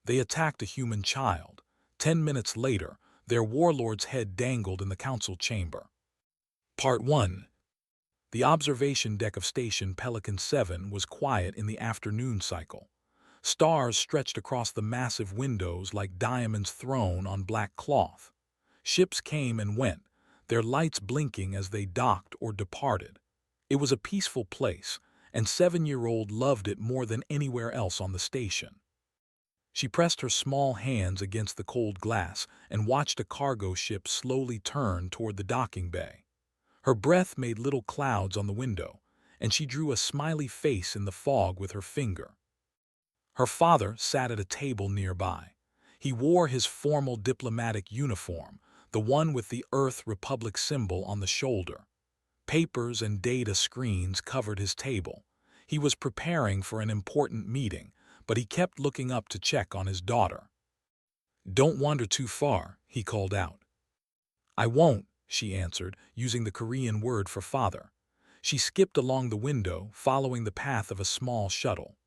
They attacked a human child. 10 minutes later, their warlord's head dangled in the council chamber. Part 1. The observation deck of Station Pelican 7 was quiet in the afternoon cycle. Stars stretched across the massive windows like diamonds thrown on black cloth. Ships came and went, their lights blinking as they docked or departed. It was a peaceful place, and 7-year-old loved it more than anywhere else on the station. She pressed her small hands against the cold glass and watched a cargo ship slowly turn toward the docking bay. Her breath made little clouds on the window, and she drew a smiley face in the fog with her finger. Her father sat at a table nearby. He wore his formal diplomatic uniform, the one with the Earth Republic symbol on the shoulder. Papers and data screens covered his table. He was preparing for an important meeting, but he kept looking up to check on his daughter. "Don't wander too far," he called out. "I won't," she answered, using the Korean word for father. She skipped along the window, following the path of a small shuttle.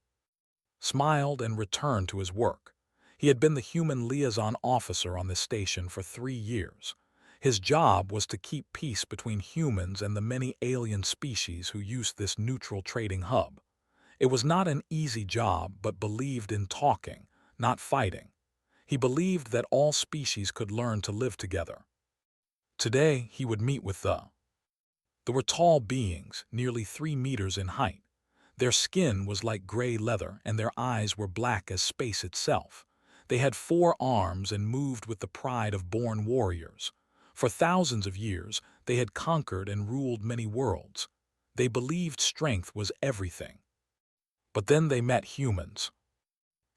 Smiled and returned to his work. He had been the human liaison officer on this station for 3 years. His job was to keep peace between humans and the many alien species who used this neutral trading hub. It was not an easy job, but believed in talking, not fighting. He believed that all species could learn to live together. Today, he would meet with the. There were tall beings, nearly 3 meters in height. Their skin was like gray leather, and their eyes were black as space itself. They had 4 arms and moved with the pride of born warriors. For thousands of years, they had conquered and ruled many worlds. They believed strength was everything. But then they met humans.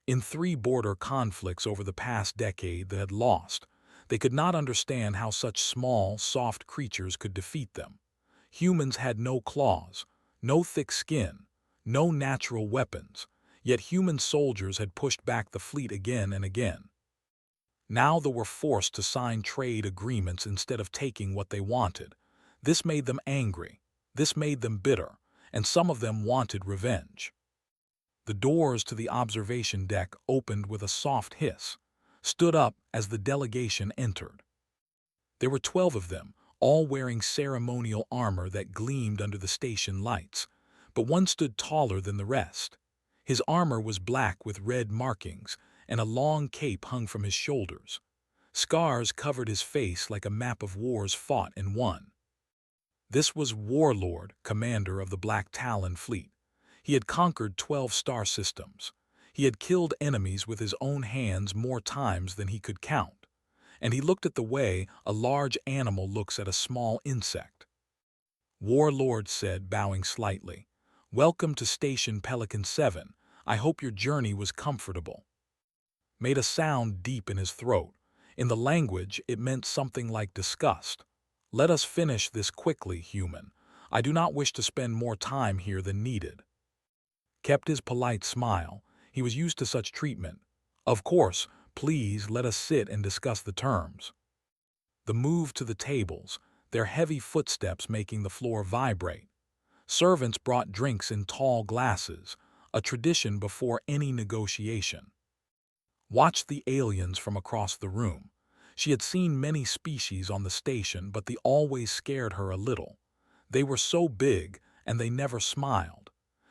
In 3 border conflicts over the past decade they had lost, they could not understand how such small, soft creatures could defeat them. Humans had no claws, no thick skin, no natural weapons, yet human soldiers had pushed back the fleet again and again. Now they were forced to sign trade agreements instead of taking what they wanted. This made them angry, this made them bitter, and some of them wanted revenge. The doors to the observation deck opened with a soft hiss, stood up as the delegation entered. There were 12 of them, all wearing ceremonial armor that gleamed under the station lights, but one stood taller than the rest. His armor was black with red markings, and a long cape hung from his shoulders. Scars covered his face like a map of wars fought and won. This was Warlord, commander of the Black Talon fleet. He had conquered 12 star systems. He had killed enemies with his own hands more times than he could count. And he looked at the way a large animal looks at a small insect. Warlord said, bowing slightly, "Welcome to Station Pelican 7. I hope your journey was comfortable." Made a sound deep in his throat. In the language, it meant something like disgust. "Let us finish this quickly, human. I do not wish to spend more time here than needed." Kept his polite smile. He was used to such treatment. "Of course, please let us sit and discuss the terms." The move to the tables, their heavy footsteps making the floor vibrate. Servants brought drinks in tall glasses, a tradition before any negotiation. Watched the aliens from across the room. She had seen many species on the station, but they always scared her a little. They were so big, and they never smiled.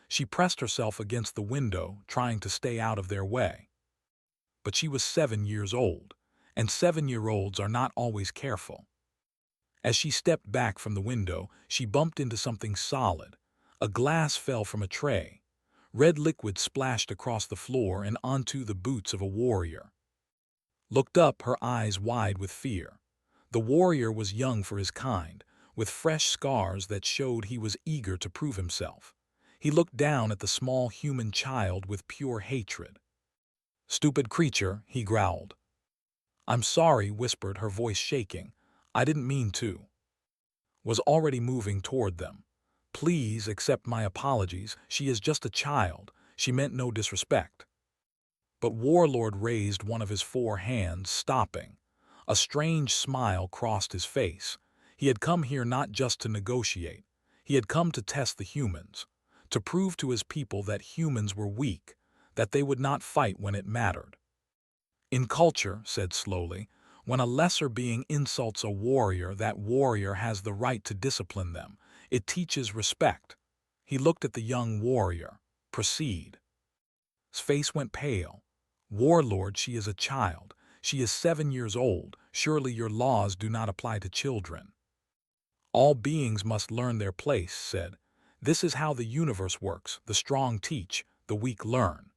She pressed herself against the window, trying to stay out of their way. But she was 7 years old, and 7-year-olds are not always careful. As she stepped back from the window, she bumped into something solid. A glass fell from a tray. Red liquid splashed across the floor and onto the boots of a warrior. Looked up, her eyes wide with fear. The warrior was young for his kind, with fresh scars that showed he was eager to prove himself. He looked down at the small human child with pure hatred. "Stupid creature," he growled. "I'm sorry," whispered her voice shaking. "I didn't mean to." Was already moving toward them. "Please accept my apologies. She is just a child. She meant no disrespect." But Warlord raised one of his 4 hands, stopping. A strange smile crossed his face. He had come here not just to negotiate. He had come to test the humans, to prove to his people that humans were weak, that they would not fight when it mattered. In culture, said slowly, when a lesser being insults a warrior, that warrior has the right to discipline them. It teaches respect. He looked at the young warrior. Proceed. His face went pale. Warlord, she is a child. She is 7 years old. Surely your laws do not apply to children. All beings must learn their place, said. This is how the universe works. The strong teach, the weak learn.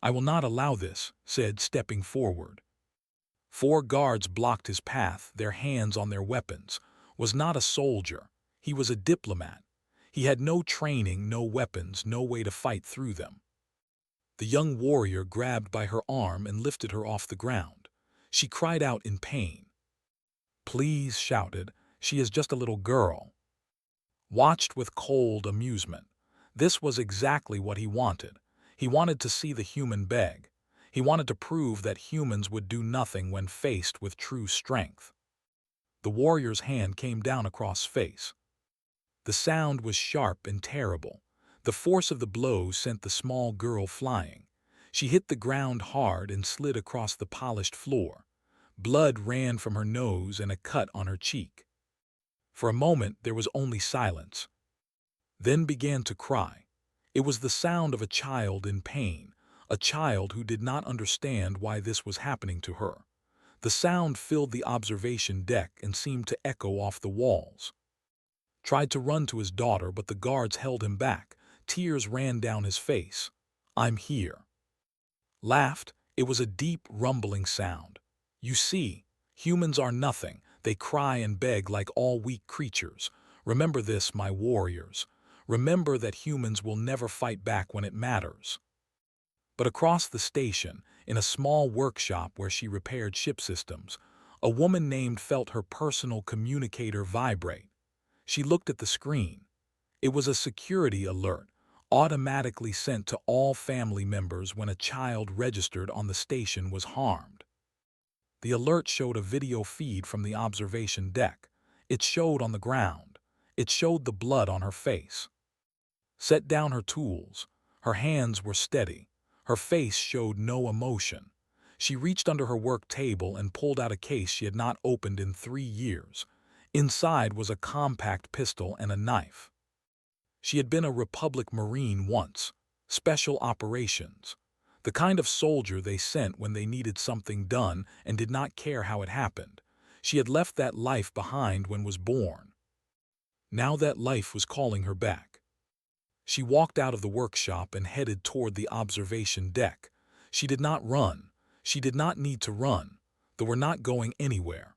I will not allow this, said, stepping forward. 4 guards blocked his path, their hands on their weapons. Was not a soldier. He was a diplomat. He had no training, no weapons, no way to fight through them. The young warrior grabbed by her arm and lifted her off the ground. She cried out in pain. Please, shouted, she is just a little girl. Watched with cold amusement. This was exactly what he wanted. He wanted to see the human beg. He wanted to prove that humans would do nothing when faced with true strength. The warrior's hand came down across face. The sound was sharp and terrible. The force of the blow sent the small girl flying. She hit the ground hard and slid across the polished floor. Blood ran from her nose and a cut on her cheek. For a moment there was only silence. Then began to cry. It was the sound of a child in pain, a child who did not understand why this was happening to her. The sound filled the observation deck and seemed to echo off the walls. Tried to run to his daughter, but the guards held him back. Tears ran down his face. I'm here. Laughed. It was a deep, rumbling sound. You see, humans are nothing. They cry and beg like all weak creatures. Remember this, my warriors. Remember that humans will never fight back when it matters. But across the station, in a small workshop where she repaired ship systems, a woman named felt her personal communicator vibrate. She looked at the screen. It was a security alert, automatically sent to all family members when a child registered on the station was harmed. The alert showed a video feed from the observation deck. It showed on the ground. It showed the blood on her face. Set down her tools. Her hands were steady. Her face showed no emotion. She reached under her work table and pulled out a case she had not opened in 3 years. Inside was a compact pistol and a knife. She had been a Republic Marine once, special operations, the kind of soldier they sent when they needed something done and did not care how it happened. She had left that life behind when was born. Now that life was calling her back. She walked out of the workshop and headed toward the observation deck. She did not run. She did not need to run. They were not going anywhere.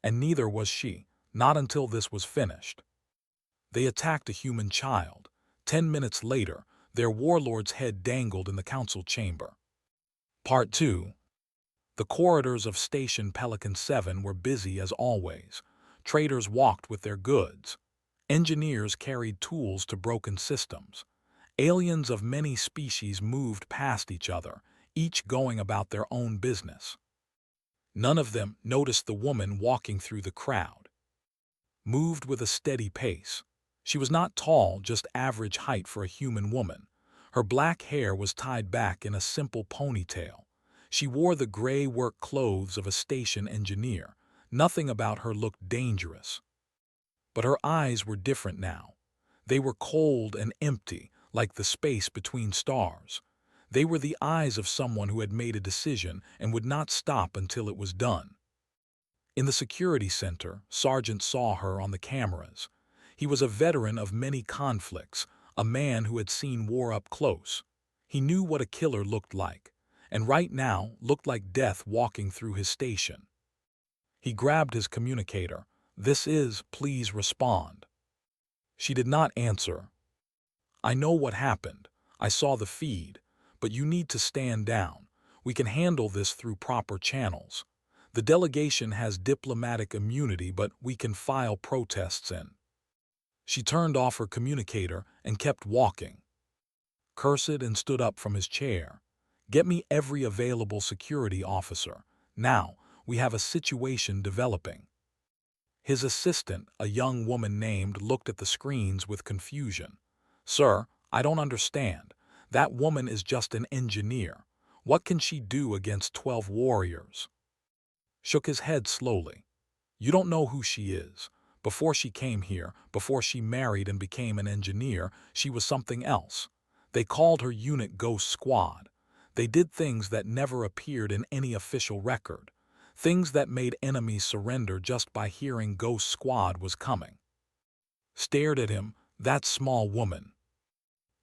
And neither was she, not until this was finished. They attacked a human child. 10 minutes later, their warlord's head dangled in the council chamber. Part 2. The corridors of Station Pelican 7 were busy as always. Traders walked with their goods. Engineers carried tools to broken systems. Aliens of many species moved past each other, each going about their own business. None of them noticed the woman walking through the crowd. Moved with a steady pace. She was not tall, just average height for a human woman. Her black hair was tied back in a simple ponytail. She wore the gray work clothes of a station engineer. Nothing about her looked dangerous. But her eyes were different now. They were cold and empty, like the space between stars. They were the eyes of someone who had made a decision and would not stop until it was done. In the security center, Sergeant saw her on the cameras. He was a veteran of many conflicts, a man who had seen war up close. He knew what a killer looked like, and right now looked like death walking through his station. He grabbed his communicator. This is, please respond. She did not answer. I know what happened. I saw the feed. But you need to stand down. We can handle this through proper channels. The delegation has diplomatic immunity, but we can file protests in. She turned off her communicator and kept walking. Cursed and stood up from his chair. Get me every available security officer. Now, we have a situation developing. His assistant, a young woman named, looked at the screens with confusion. Sir, I don't understand. That woman is just an engineer. What can she do against 12 warriors? Shook his head slowly. You don't know who she is. Before she came here, before she married and became an engineer, she was something else. They called her Unit Ghost Squad. They did things that never appeared in any official record. Things that made enemies surrender just by hearing Ghost Squad was coming. Stared at him, that small woman.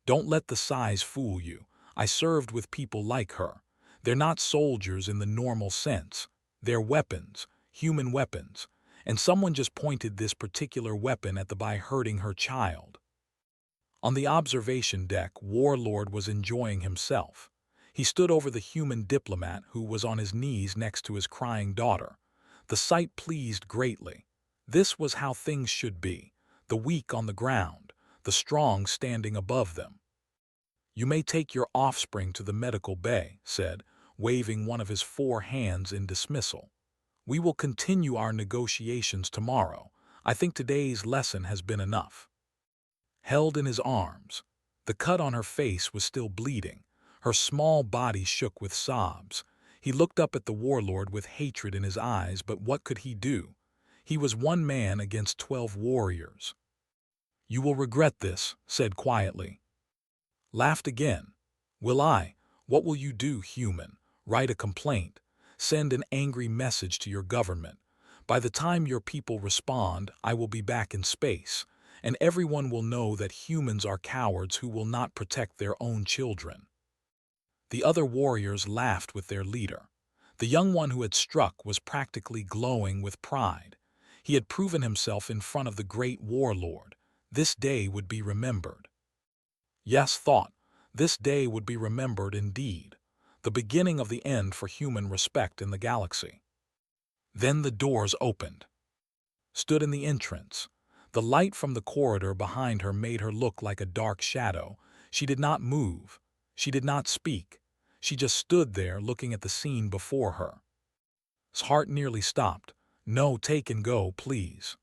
Don't let the size fool you. I served with people like her. They're not soldiers in the normal sense. They're weapons, human weapons. And someone just pointed this particular weapon at the by hurting her child. On the observation deck, Warlord was enjoying himself. He stood over the human diplomat who was on his knees next to his crying daughter. The sight pleased greatly. This was how things should be, the weak on the ground, the strong standing above them. You may take your offspring to the medical bay, said, waving one of his 4 hands in dismissal. We will continue our negotiations tomorrow. I think today's lesson has been enough. Held in his arms, the cut on her face was still bleeding. Her small body shook with sobs. He looked up at the warlord with hatred in his eyes, but what could he do? He was one man against 12 warriors. You will regret this, said quietly. Laughed again. Will I? What will you do, human? Write a complaint. Send an angry message to your government. By the time your people respond, I will be back in space, and everyone will know that humans are cowards who will not protect their own children. The other warriors laughed with their leader. The young one who had struck was practically glowing with pride. He had proven himself in front of the great warlord. This day would be remembered. Yes, thought, this day would be remembered indeed, the beginning of the end for human respect in the galaxy. Then the doors opened. Stood in the entrance. The light from the corridor behind her made her look like a dark shadow. She did not move. She did not speak. She just stood there looking at the scene before her. His heart nearly stopped. No, take and go, please.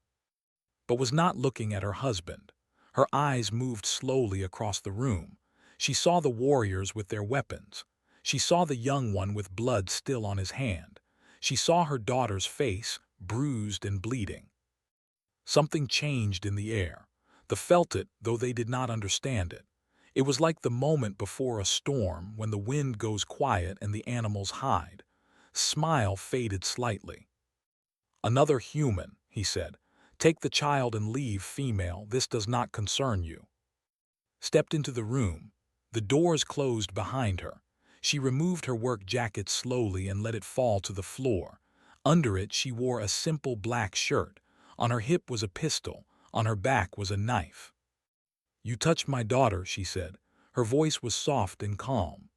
But was not looking at her husband. Her eyes moved slowly across the room. She saw the warriors with their weapons. She saw the young one with blood still on his hand. She saw her daughter's face, bruised and bleeding. Something changed in the air. They felt it, though they did not understand it. It was like the moment before a storm when the wind goes quiet and the animals hide. Smile faded slightly. Another human, he said. Take the child and leave, female. This does not concern you. Stepped into the room. The doors closed behind her. She removed her work jacket slowly and let it fall to the floor. Under it she wore a simple black shirt. On her hip was a pistol. On her back was a knife. You touched my daughter, she said. Her voice was soft and calm.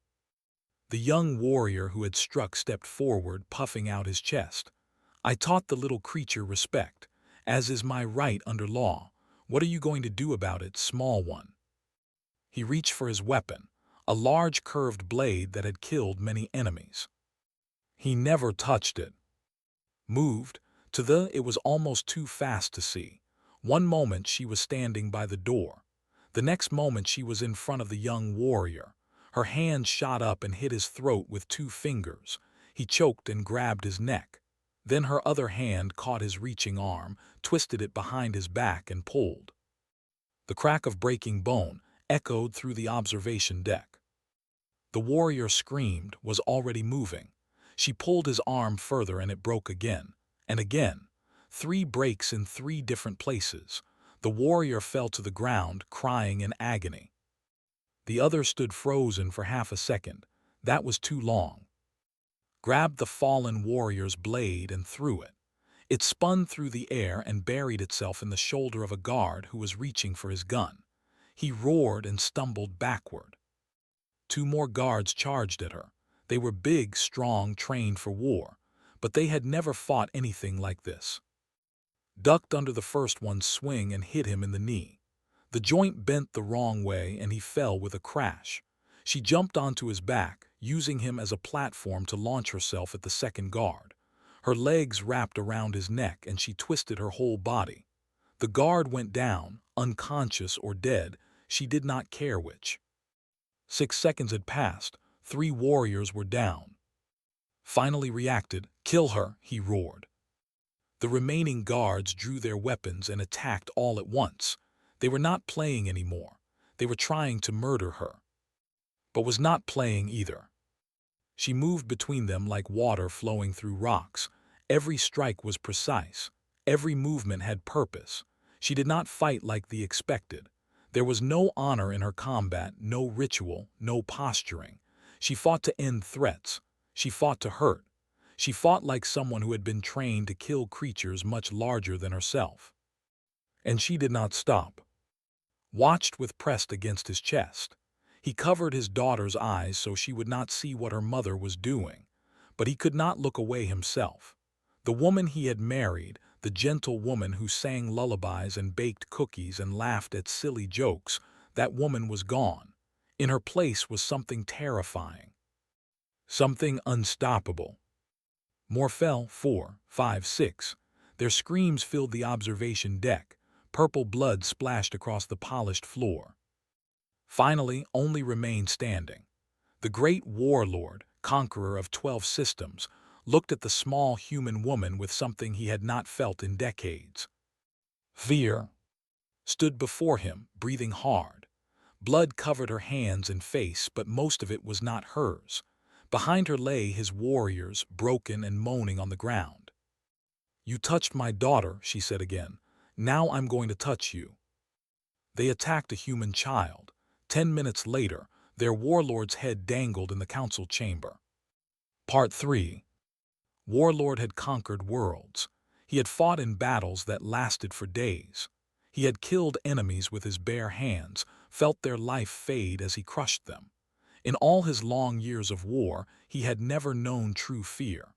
The young warrior who had struck stepped forward, puffing out his chest. I taught the little creature respect, as is my right under law. What are you going to do about it, small one? He reached for his weapon, a large curved blade that had killed many enemies. He never touched it. Moved, it was almost too fast to see. One moment she was standing by the door. The next moment she was in front of the young warrior. Her hand shot up and hit his throat with 2 fingers. He choked and grabbed his neck. Then her other hand caught his reaching arm, twisted it behind his back and pulled. The crack of breaking bone echoed through the observation deck. The warrior screamed, was already moving. She pulled his arm further and it broke again, and again. 3 breaks in 3 different places. The warrior fell to the ground, crying in agony. The other stood frozen for half a second. That was too long. Grabbed the fallen warrior's blade and threw it. It spun through the air and buried itself in the shoulder of a guard who was reaching for his gun. He roared and stumbled backward. 2 more guards charged at her. They were big, strong, trained for war, but they had never fought anything like this. Ducked under the first one's swing and hit him in the knee. The joint bent the wrong way and he fell with a crash. She jumped onto his back, using him as a platform to launch herself at the second guard. Her legs wrapped around his neck and she twisted her whole body. The guard went down, unconscious or dead. She did not care which. 6 seconds had passed. 3 warriors were down. Finally reacted, "Kill her," he roared. The remaining guards drew their weapons and attacked all at once. They were not playing anymore. They were trying to murder her. But was not playing either. She moved between them like water flowing through rocks. Every strike was precise. Every movement had purpose. She did not fight like the expected. There was no honor in her combat, no ritual, no posturing. She fought to end threats. She fought to hurt. She fought like someone who had been trained to kill creatures much larger than herself. And she did not stop. Watched with pressed against his chest. He covered his daughter's eyes so she would not see what her mother was doing, but he could not look away himself. The woman he had married, the gentle woman who sang lullabies and baked cookies and laughed at silly jokes, that woman was gone. In her place was something terrifying. Something unstoppable. More fell, 4, 5, 6. Their screams filled the observation deck. Purple blood splashed across the polished floor. Finally, only remained standing. The great Warlord, conqueror of 12 systems, looked at the small human woman with something he had not felt in decades. Fear stood before him, breathing hard. Blood covered her hands and face, but most of it was not hers. Behind her lay his warriors, broken and moaning on the ground. "You touched my daughter," she said again. "Now I'm going to touch you." They attacked a human child. 10 minutes later, their warlord's head dangled in the council chamber. Part 3. Warlord had conquered worlds. He had fought in battles that lasted for days. He had killed enemies with his bare hands, felt their life fade as he crushed them. In all his long years of war, he had never known true fear.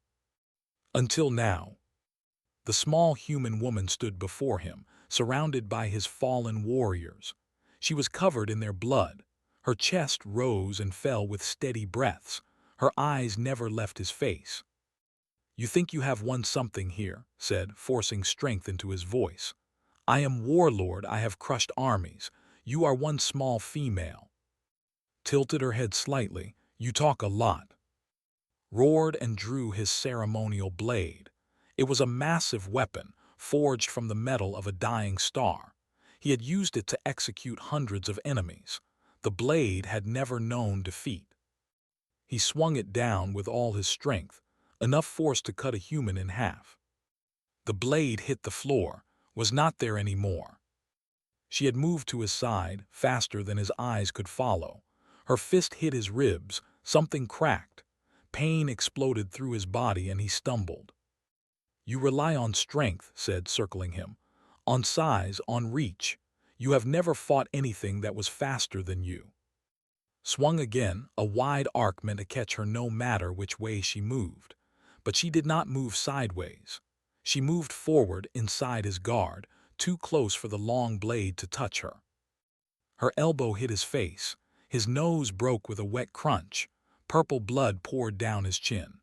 Until now. The small human woman stood before him, surrounded by his fallen warriors. She was covered in their blood. Her chest rose and fell with steady breaths. Her eyes never left his face. "You think you have won something here," said, forcing strength into his voice. "I am Warlord, I have crushed armies. You are one small female." Tilted her head slightly. "You talk a lot." Roared and drew his ceremonial blade. It was a massive weapon, forged from the metal of a dying star. He had used it to execute hundreds of enemies. The blade had never known defeat. He swung it down with all his strength, enough force to cut a human in half. The blade hit the floor, was not there anymore. She had moved to his side, faster than his eyes could follow. Her fist hit his ribs, something cracked. Pain exploded through his body and he stumbled. "You rely on strength," said, circling him. "On size, on reach. You have never fought anything that was faster than you." Swung again, a wide arc meant to catch her no matter which way she moved. But she did not move sideways. She moved forward inside his guard, too close for the long blade to touch her. Her elbow hit his face. His nose broke with a wet crunch. Purple blood poured down his chin.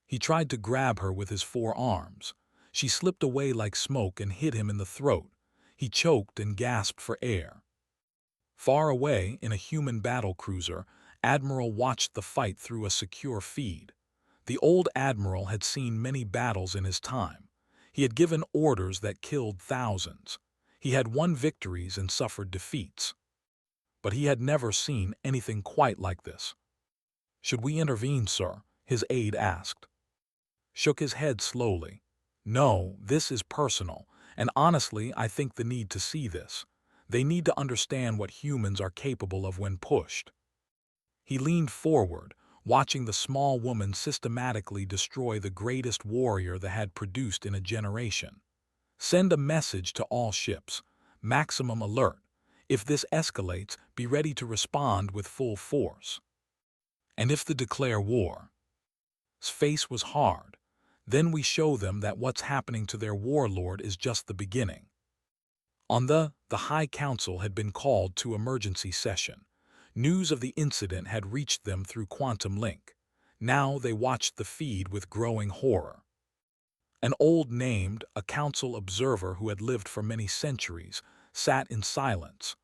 He tried to grab her with his 4 arms. She slipped away like smoke and hit him in the throat. He choked and gasped for air. Far away, in a human battle cruiser, Admiral watched the fight through a secure feed. The old Admiral had seen many battles in his time. He had given orders that killed thousands. He had won victories and suffered defeats. But he had never seen anything quite like this. "Should we intervene, sir?" his aide asked. Shook his head slowly. "No, this is personal, and honestly I think the need to see this. They need to understand what humans are capable of when pushed." He leaned forward, watching the small woman systematically destroy the greatest warrior that had produced in a generation. "Send a message to all ships. Maximum alert. If this escalates, be ready to respond with full force. And if they declare war." His face was hard. "Then we show them that what's happening to their warlord is just the beginning." The High Council had been called to emergency session. News of the incident had reached them through Quantum Link. Now they watched the feed with growing horror. An old named, a council observer who had lived for many centuries, sat in silence.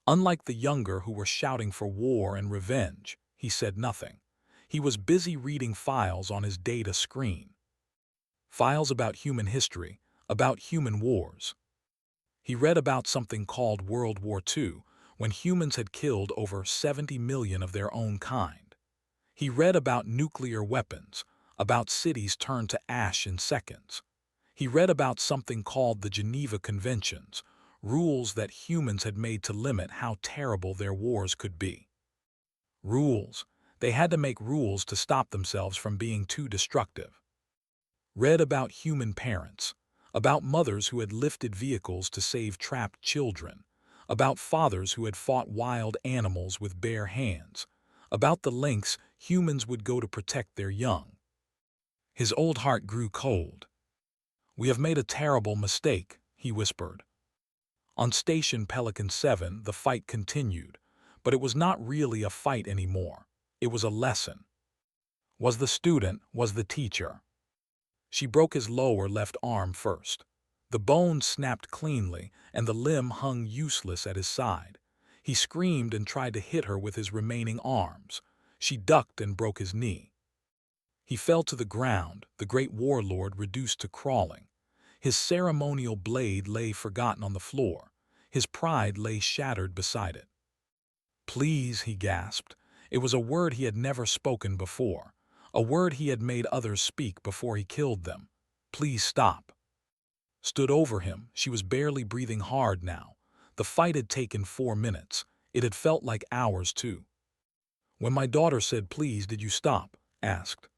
Unlike the younger who were shouting for war and revenge, he said nothing. He was busy reading files on his data screen. Files about human history, about human wars. He read about something called World War II, when humans had killed over 70 million of their own kind. He read about nuclear weapons, about cities turned to ash in seconds. He read about something called the Geneva Conventions, rules that humans had made to limit how terrible their wars could be. Rules. They had to make rules to stop themselves from being too destructive. Read about human parents, about mothers who had lifted vehicles to save trapped children, about fathers who had fought wild animals with bare hands, about the lengths humans would go to protect their young. His old heart grew cold. "We have made a terrible mistake," he whispered. On Station Pelican 7, the fight continued, but it was not really a fight anymore. It was a lesson. Was the student, was the teacher. She broke his lower left arm first. The bone snapped cleanly, and the limb hung useless at his side. He screamed and tried to hit her with his remaining arms. She ducked and broke his knee. He fell to the ground, the great warlord reduced to crawling. His ceremonial blade lay forgotten on the floor. His pride lay shattered beside it. "Please," he gasped. It was a word he had never spoken before, a word he had made others speak before he killed them. "Please stop." Stood over him, she was barely breathing hard now. The fight had taken 4 minutes. It had felt like hours, too. "When my daughter said please, did you stop?" asked.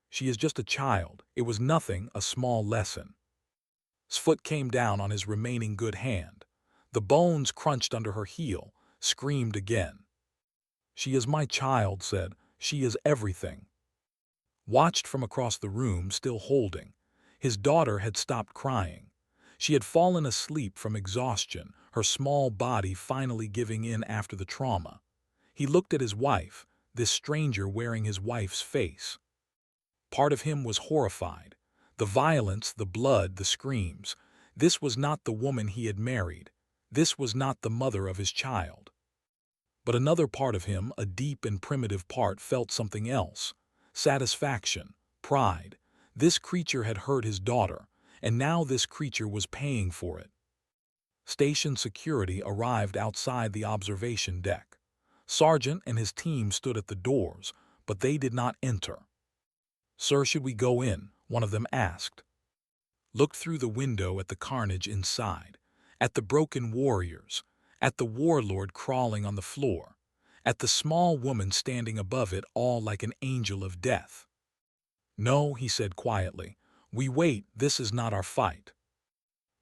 "She is just a child. It was nothing, a small lesson." His foot came down on his remaining good hand. The bones crunched under her heel, screamed again. "She is my child," said. "She is everything." Watched from across the room, still holding. His daughter had stopped crying. She had fallen asleep from exhaustion, her small body finally giving in after the trauma. He looked at his wife, this stranger wearing his wife's face. Part of him was horrified. The violence, the blood, the screams. This was not the woman he had married. This was not the mother of his child. But another part of him, a deep and primitive part, felt something else. Satisfaction, pride. This creature had hurt his daughter, and now this creature was paying for it. Station security arrived outside the observation deck. Sergeant and his team stood at the doors, but they did not enter. "Sir, should we go in?" one of them asked. Looked through the window at the carnage inside, at the broken warriors, at the warlord crawling on the floor, at the small woman standing above it all like an angel of death. "No," he said quietly. "We wait, this is not our fight."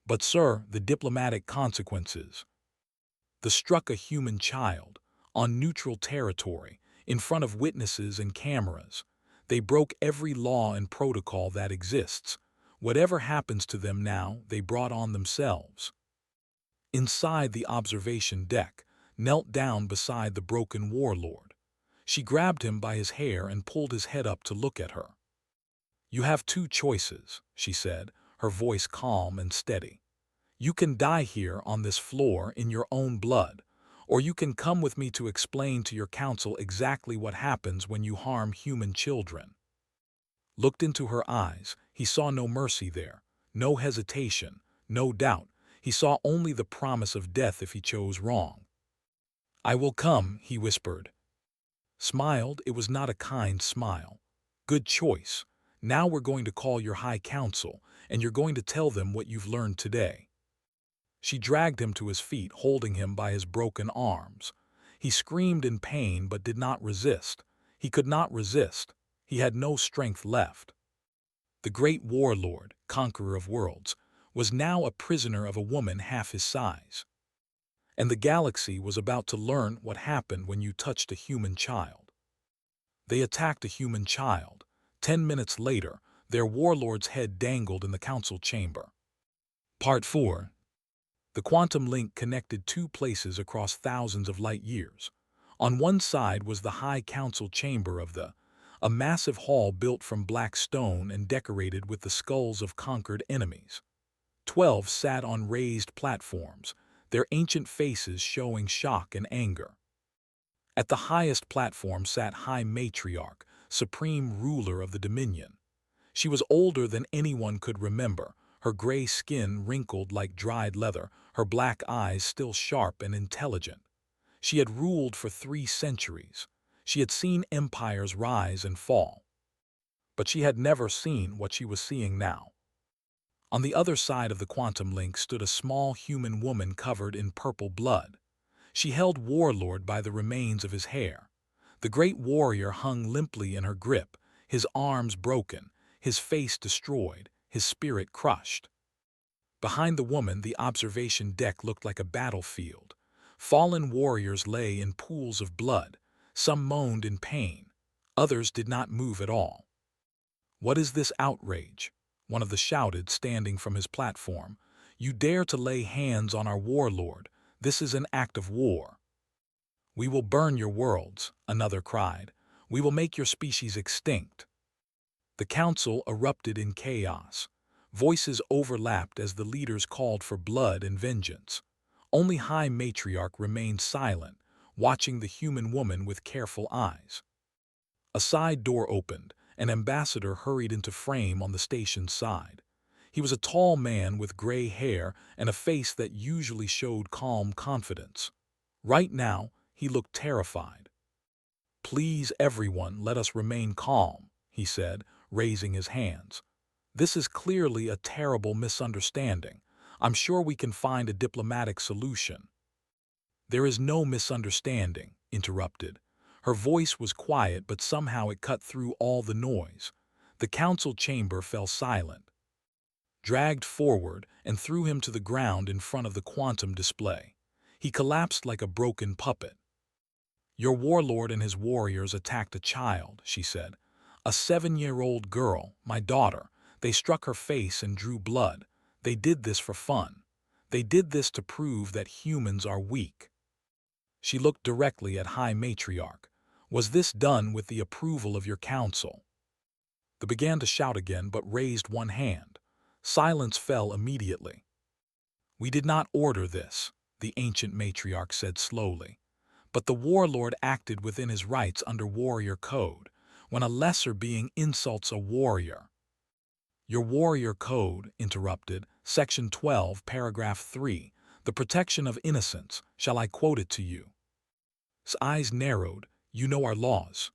"But sir, the diplomatic consequences." The struck a human child, on neutral territory, in front of witnesses and cameras. They broke every law and protocol that exists. Whatever happens to them now, they brought on themselves. Inside the observation deck, knelt down beside the broken warlord. She grabbed him by his hair and pulled his head up to look at her. "You have 2 choices," she said, her voice calm and steady. "You can die here on this floor in your own blood, or you can come with me to explain to your council exactly what happens when you harm human children." Looked into her eyes, he saw no mercy there, no hesitation, no doubt. He saw only the promise of death if he chose wrong. "I will come," he whispered. Smiled, it was not a kind smile. "Good choice. Now we're going to call your High Council, and you're going to tell them what you've learned today." She dragged him to his feet, holding him by his broken arms. He screamed in pain but did not resist. He could not resist. He had no strength left. The great warlord, conqueror of worlds, was now a prisoner of a woman half his size. And the galaxy was about to learn what happened when you touched a human child. They attacked a human child. 10 minutes later, their warlord's head dangled in the council chamber. Part 4. The quantum link connected 2 places across thousands of light years. On one side was the High Council chamber of a massive hall built from black stone and decorated with the skulls of conquered enemies. 12 sat on raised platforms, their ancient faces showing shock and anger. At the highest platform sat High Matriarch, supreme ruler of the Dominion. She was older than anyone could remember, her gray skin wrinkled like dried leather, her black eyes still sharp and intelligent. She had ruled for 3 centuries. She had seen empires rise and fall. But she had never seen what she was seeing now. On the other side of the quantum link stood a small human woman covered in purple blood. She held Warlord by the remains of his hair. The great warrior hung limply in her grip, his arms broken, his face destroyed, his spirit crushed. Behind the woman, the observation deck looked like a battlefield. Fallen warriors lay in pools of blood. Some moaned in pain. Others did not move at all. "What is this outrage?" one of them shouted, standing from his platform. "You dare to lay hands on our warlord. This is an act of war." "We will burn your worlds," another cried. "We will make your species extinct." The council erupted in chaos. Voices overlapped as the leaders called for blood and vengeance. Only High Matriarch remained silent, watching the human woman with careful eyes. A side door opened. An ambassador hurried into frame on the station's side. He was a tall man with gray hair and a face that usually showed calm confidence. Right now, he looked terrified. "Please, everyone, let us remain calm," he said, raising his hands. "This is clearly a terrible misunderstanding. I'm sure we can find a diplomatic solution." "There is no misunderstanding," interrupted. Her voice was quiet, but somehow it cut through all the noise. The council chamber fell silent. Dragged forward and threw him to the ground in front of the quantum display. He collapsed like a broken puppet. "Your warlord and his warriors attacked a child," she said. "A 7-year-old girl, my daughter. They struck her face and drew blood. They did this for fun. They did this to prove that humans are weak." She looked directly at High Matriarch. "Was this done with the approval of your council?" They began to shout again, but raised one hand. Silence fell immediately. "We did not order this," the ancient matriarch said slowly. "But the warlord acted within his rights under warrior code. When a lesser being insults a warrior—" "Your warrior code," interrupted, Section 12, Paragraph 3, "the protection of innocence. Shall I quote it to you?" His eyes narrowed. "You know our laws."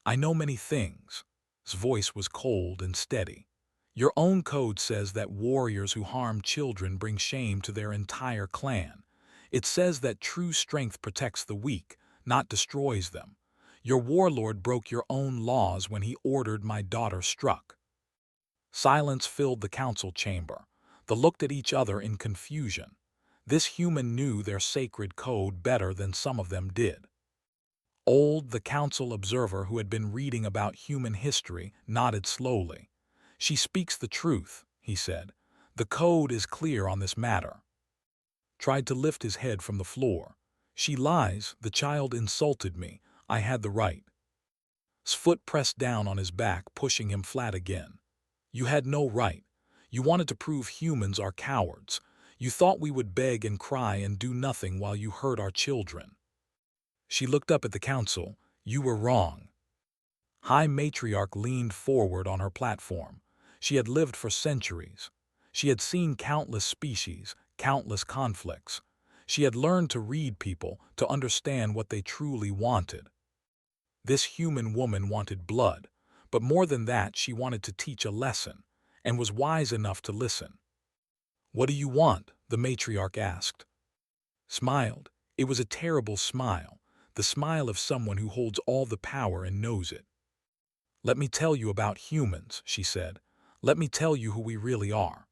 "I know many things." His voice was cold and steady. "Your own code says that warriors who harm children bring shame to their entire clan. It says that true strength protects the weak, not destroys them. Your warlord broke your own laws when he ordered my daughter struck." Silence filled the council chamber. They looked at each other in confusion. This human knew their sacred code better than some of them did. Old, the council observer who had been reading about human history, nodded slowly. "She speaks the truth," he said. "The code is clear on this matter." Tried to lift his head from the floor. "She lies. The child insulted me. I had the right." His foot pressed down on his back, pushing him flat again. "You had no right. You wanted to prove humans are cowards. You thought we would beg and cry and do nothing while you hurt our children." She looked up at the council. "You were wrong." High Matriarch leaned forward on her platform. She had lived for centuries. She had seen countless species, countless conflicts. She had learned to read people, to understand what they truly wanted. This human woman wanted blood, but more than that, she wanted to teach a lesson, and was wise enough to listen. "What do you want?" the matriarch asked. Smiled. It was a terrible smile, the smile of someone who holds all the power and knows it. "Let me tell you about humans," she said. "Let me tell you who we really are."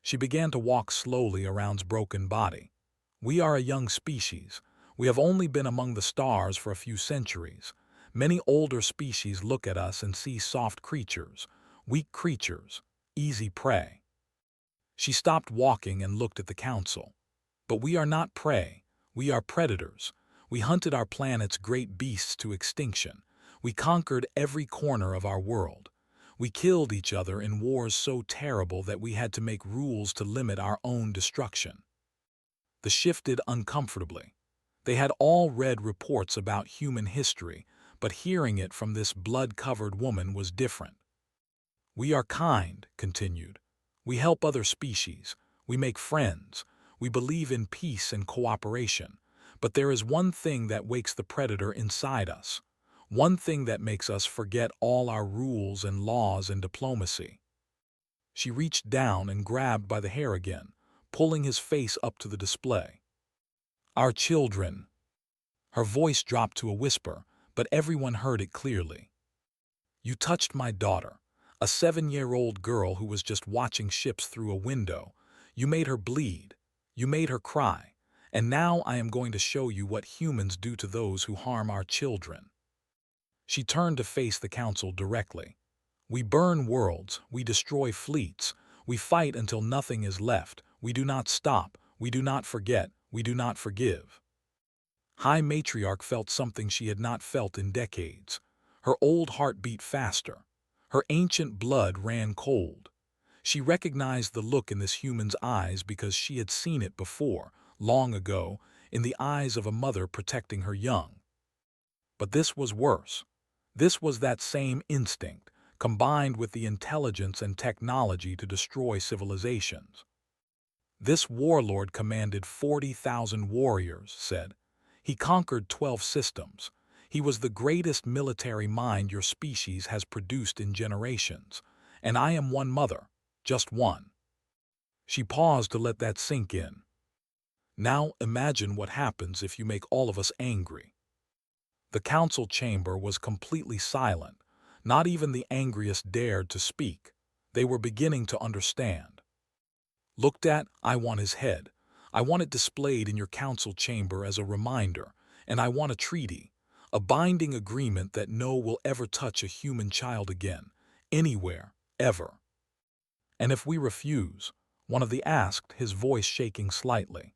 She began to walk slowly around his broken body. "We are a young species. We have only been among the stars for a few centuries. Many older species look at us and see soft creatures, weak creatures, easy prey." She stopped walking and looked at the council. "But we are not prey. We are predators. We hunted our planet's great beasts to extinction. We conquered every corner of our world. We killed each other in wars so terrible that we had to make rules to limit our own destruction." They shifted uncomfortably. They had all read reports about human history, but hearing it from this blood-covered woman was different. "We are kind," continued. "We help other species. We make friends. We believe in peace and cooperation. But there is one thing that wakes the predator inside us. One thing that makes us forget all our rules and laws and diplomacy." She reached down and grabbed by the hair again, pulling his face up to the display. "Our children." Her voice dropped to a whisper, but everyone heard it clearly. "You touched my daughter, a 7-year-old girl who was just watching ships through a window. You made her bleed. You made her cry. And now I am going to show you what humans do to those who harm our children." She turned to face the council directly. "We burn worlds, we destroy fleets, we fight until nothing is left, we do not stop, we do not forget, we do not forgive." High Matriarch felt something she had not felt in decades. Her old heart beat faster. Her ancient blood ran cold. She recognized the look in this human's eyes because she had seen it before, long ago, in the eyes of a mother protecting her young. But this was worse. This was that same instinct, combined with the intelligence and technology to destroy civilizations. "This warlord commanded 40,000 warriors," said. "He conquered 12 systems. He was the greatest military mind your species has produced in generations. And I am one mother, just one." She paused to let that sink in. "Now imagine what happens if you make all of us angry." The council chamber was completely silent. Not even the angriest dared to speak. They were beginning to understand. "Looked at, I want his head. I want it displayed in your council chamber as a reminder, and I want a treaty, a binding agreement that no will ever touch a human child again, anywhere, ever." "And if we refuse?" one of the asked, his voice shaking slightly.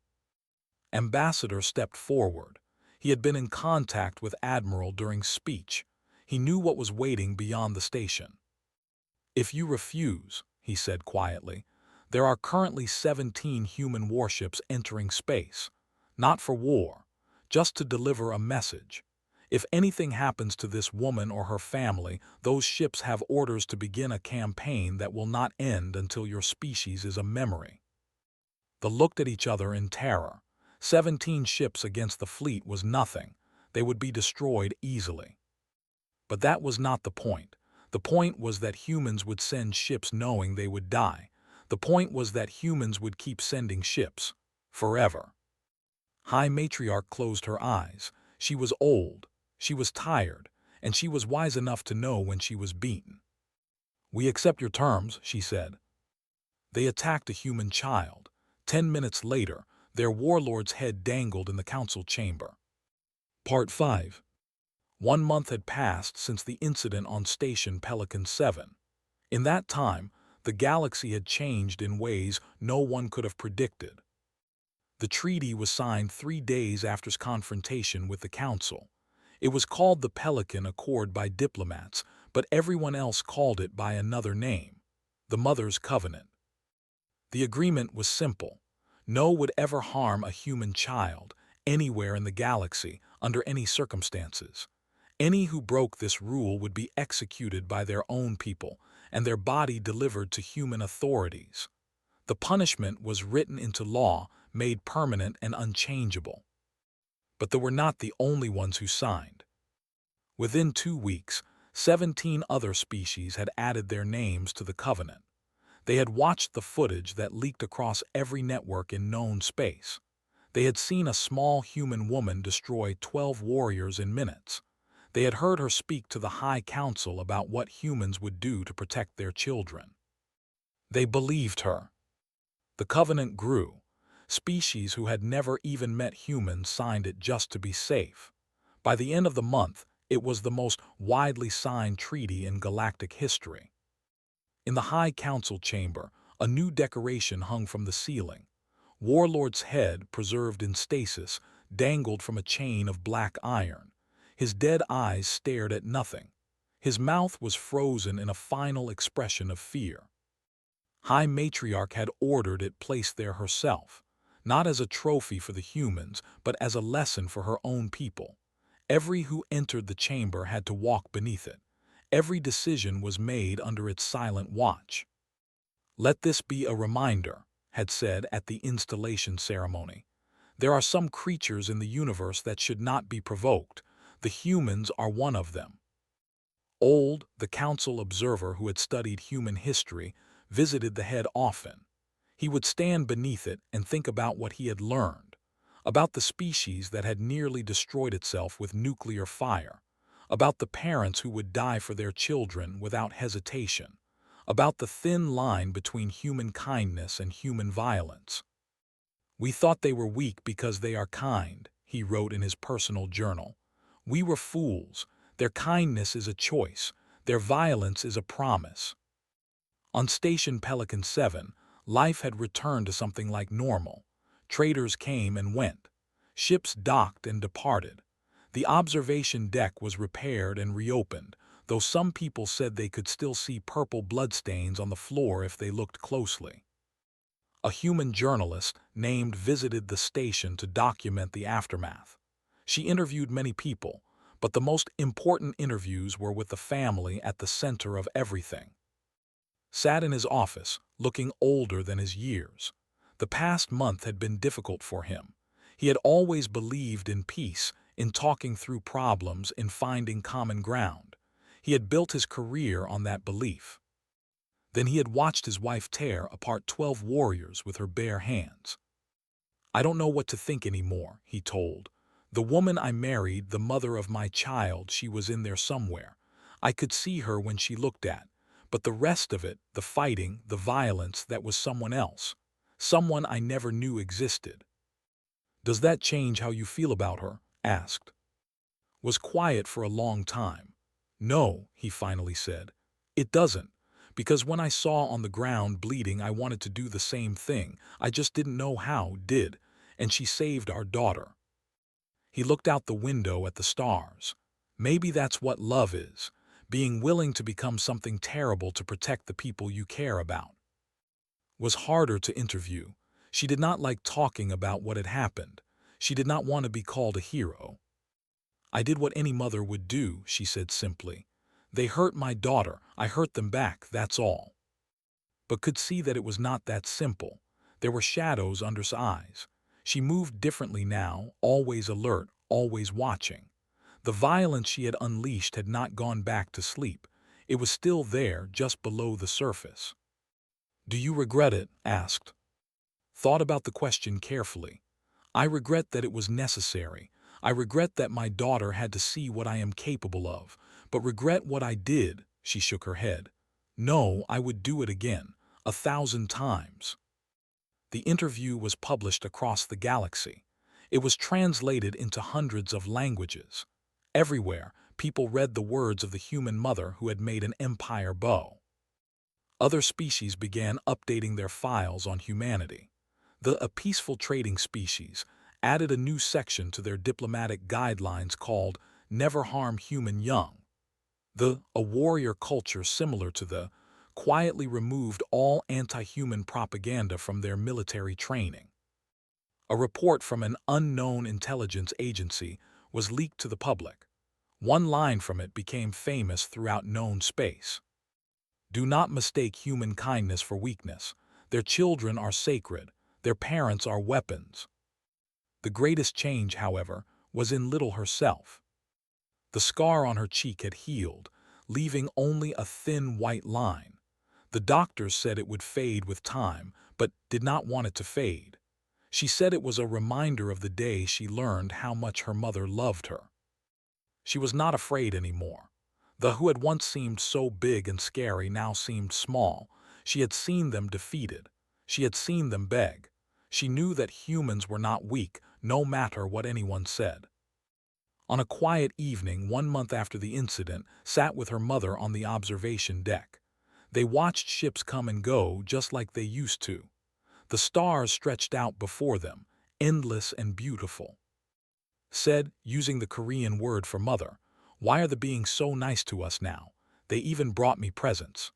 Ambassador stepped forward. He had been in contact with Admiral during speech. He knew what was waiting beyond the station. "If you refuse," he said quietly, "there are currently 17 human warships entering space. Not for war, just to deliver a message. If anything happens to this woman or her family, those ships have orders to begin a campaign that will not end until your species is a memory." They looked at each other in terror. 17 ships against the fleet was nothing. They would be destroyed easily. But that was not the point. The point was that humans would send ships knowing they would die. The point was that humans would keep sending ships. Forever. High Matriarch closed her eyes. She was old. She was tired. And she was wise enough to know when she was beaten. "We accept your terms," she said. They attacked a human child. 10 minutes later, their warlord's head dangled in the council chamber. Part 5. 1 month had passed since the incident on Station Pelican 7. In that time, the galaxy had changed in ways no one could have predicted. The treaty was signed 3 days after its confrontation with the Council. It was called the Pelican Accord by diplomats, but everyone else called it by another name, the Mother's Covenant. The agreement was simple. No one would ever harm a human child, anywhere in the galaxy, under any circumstances. Any who broke this rule would be executed by their own people, and their body delivered to human authorities. The punishment was written into law, made permanent and unchangeable. But they were not the only ones who signed. Within 2 weeks, 17 other species had added their names to the covenant. They had watched the footage that leaked across every network in known space. They had seen a small human woman destroy 12 warriors in minutes. They had heard her speak to the High Council about what humans would do to protect their children. They believed her. The covenant grew. Species who had never even met humans signed it just to be safe. By the end of the month, it was the most widely signed treaty in galactic history. In the High Council chamber, a new decoration hung from the ceiling. Warlord's head, preserved in stasis, dangled from a chain of black iron. His dead eyes stared at nothing. His mouth was frozen in a final expression of fear. High Matriarch had ordered it placed there herself. not as a trophy for the humans, but as a lesson for her own people. Every who entered the chamber had to walk beneath it. Every decision was made under its silent watch. "Let this be a reminder," had said at the installation ceremony. "There are some creatures in the universe that should not be provoked. The humans are one of them." Old, the council observer who had studied human history, visited the head often. He would stand beneath it and think about what he had learned, about the species that had nearly destroyed itself with nuclear fire, about the parents who would die for their children without hesitation, about the thin line between human kindness and human violence. "We thought they were weak because they are kind," he wrote in his personal journal. "We were fools. Their kindness is a choice. Their violence is a promise." On Station Pelican 7, life had returned to something like normal. Traders came and went. Ships docked and departed. The observation deck was repaired and reopened, though some people said they could still see purple bloodstains on the floor if they looked closely. A human journalist named visited the station to document the aftermath. She interviewed many people, but the most important interviews were with the family at the center of everything. Sat in his office, looking older than his years. The past month had been difficult for him. He had always believed in peace, in talking through problems, in finding common ground. He had built his career on that belief. Then he had watched his wife tear apart 12 warriors with her bare hands. "I don't know what to think anymore," he told. "The woman I married, the mother of my child, she was in there somewhere. I could see her when she looked at. But the rest of it, the fighting, the violence, that was someone else. Someone I never knew existed." "Does that change how you feel about her?" asked. Was quiet for a long time. "No," he finally said. "It doesn't. Because when I saw on the ground bleeding, I wanted to do the same thing. I just didn't know how, and she saved our daughter." He looked out the window at the stars. Maybe that's what love is, being willing to become something terrible to protect the people you care about. Was harder to interview. She did not like talking about what had happened. She did not want to be called a hero. "I did what any mother would do," she said simply. "They hurt my daughter, I hurt them back, that's all." But could see that it was not that simple. There were shadows under his eyes. She moved differently now, always alert, always watching. The violence she had unleashed had not gone back to sleep. It was still there, just below the surface. "Do you regret it?" asked. Thought about the question carefully. "I regret that it was necessary. I regret that my daughter had to see what I am capable of. But regret what I did," she shook her head. "No, I would do it again, 1,000 times." The interview was published across the galaxy. It was translated into hundreds of languages. Everywhere, people read the words of the human mother who had made an empire bow. Other species began updating their files on humanity. A peaceful trading species added a new section to their diplomatic guidelines called "Never Harm Human Young." A warrior culture similar to quietly removed all anti-human propaganda from their military training. A report from an unknown intelligence agency was leaked to the public. One line from it became famous throughout known space. "Do not mistake human kindness for weakness. Their children are sacred. Their parents are weapons." The greatest change, however, was in Little herself. The scar on her cheek had healed, leaving only a thin white line. The doctors said it would fade with time, but did not want it to fade. She said it was a reminder of the day she learned how much her mother loved her. She was not afraid anymore. Who had once seemed so big and scary now seemed small. She had seen them defeated. She had seen them beg. She knew that humans were not weak, no matter what anyone said. On a quiet evening 1 month after the incident, sat with her mother on the observation deck. They watched ships come and go just like they used to. The stars stretched out before them, endless and beautiful. Said, using the Korean word for mother, "Why are they being so nice to us now? They even brought me presents."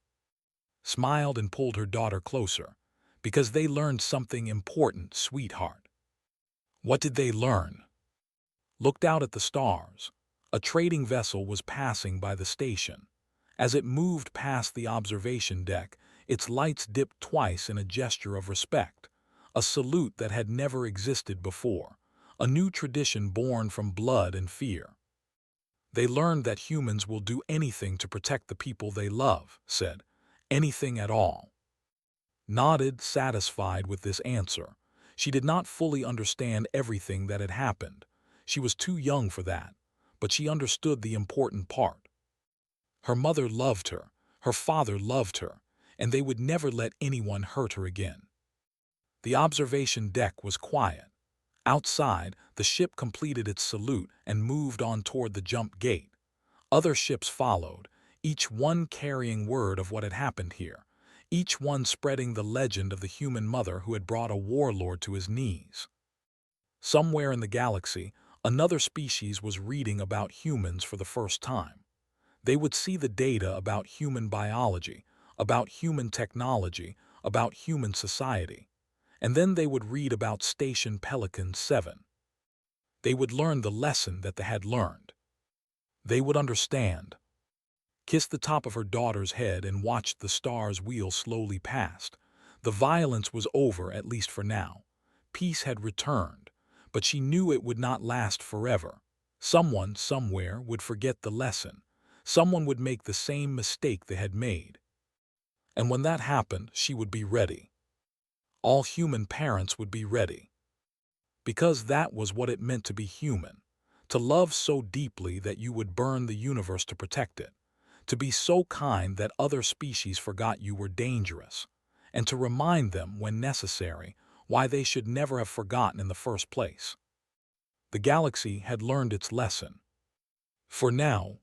Smiled and pulled her daughter closer. Because they learned something important, sweetheart. What did they learn? Looked out at the stars. A trading vessel was passing by the station. As it moved past the observation deck, its lights dipped twice in a gesture of respect, a salute that had never existed before, a new tradition born from blood and fear. They learned that humans will do anything to protect the people they love, said, anything at all. Nodded, satisfied with this answer. She did not fully understand everything that had happened. She was too young for that, but she understood the important part. Her mother loved her father loved her, and they would never let anyone hurt her again. The observation deck was quiet. Outside, the ship completed its salute and moved on toward the jump gate. Other ships followed, each one carrying word of what had happened here, each one spreading the legend of the human mother who had brought a warlord to his knees. Somewhere in the galaxy, another species was reading about humans for the first time. They would see the data about human biology, about human technology, about human society. And then they would read about Station Pelican 7. They would learn the lesson that they had learned. They would understand. Kissed the top of her daughter's head and watched the stars wheel slowly past. The violence was over, at least for now. Peace had returned, but she knew it would not last forever. Someone, somewhere, would forget the lesson. Someone would make the same mistake they had made. And when that happened, she would be ready. All human parents would be ready. Because that was what it meant to be human. To love so deeply that you would burn the universe to protect it. To be so kind that other species forgot you were dangerous. And to remind them, when necessary, why they should never have forgotten in the first place. The galaxy had learned its lesson. For now,